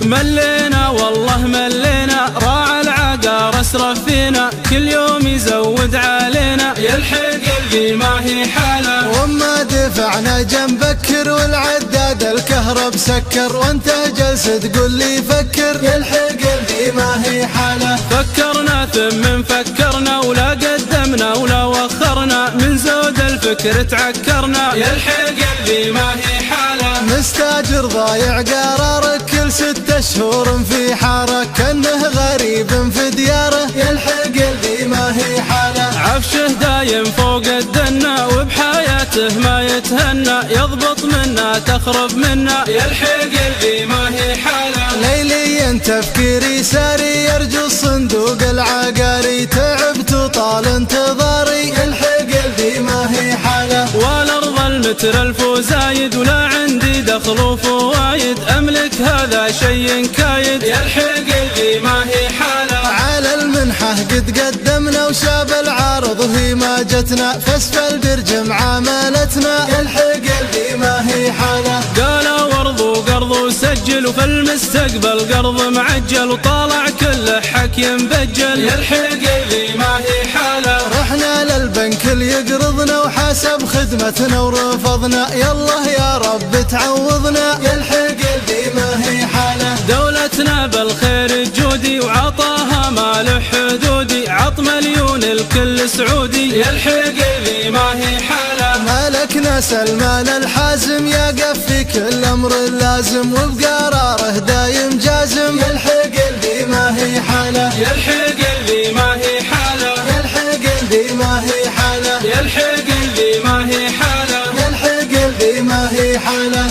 ملينا والله ملينا، راعى العقار اسرف فينا، كل يوم يزود علينا، يلحق اللي ما هي حاله. وما دفعنا جنبكر والعداد الكهرب سكر، وانت جالس تقول لي فكر، يلحق اللي ما هي حاله. فكرنا ثم فكرنا ولا قدمنا ولا وخرنا، من زود الفكر تعكرنا، يلحق اللي ما هي حاله. مستاجر ضايع قرارك كل 6 شهور في حارة، كأنه غريب في دياره، يلحق اللي ما هي حاله. عفشه دايم فوق الدنا وبحياته ما يتهنى، يضبط منا تخرب منا، يلحق اللي ما هي حاله. ليليا تفكيري ساري، يرجو الصندوق العقاري، تعبت وطال انتظاري، يلحق اللي ما هي حاله. والارض المتر 1000 وزايد، ولا عندي دخل وفوايد، املك هذا شيء كايد، يلحق اللي ما هي حاله. على المنحة قد قدمنا وشاب العارض وهي ما جتنا، فاسفل برج معاملتنا، يلحق اللي ما هي حاله. قالوا ورض وقرض وسجل، وفي المستقبل قرض معجل، وطالع كله حكي مبجل، يلحق اللي ما هي حاله. رحنا للبنك اللي يقرضنا وحسب خدمتنا ورفضنا، يالله يا رب تعوضنا، يلحق اللي ما هي حاله. دولتنا بالخير الجودي وعطاها ما له حدودي، عط مليون الكل سعودي، يلحق اللي ما هي حاله. مالكنا سلمان الحازم، يقف في كل امر لازم، وبقراره دايم جازم، يلحق اللي ما هي حاله. يلحق اللي ما هي حاله. يلحق اللي ما هي حاله. يلحق اللي ما هي حاله. يلحق اللي ما هي حاله.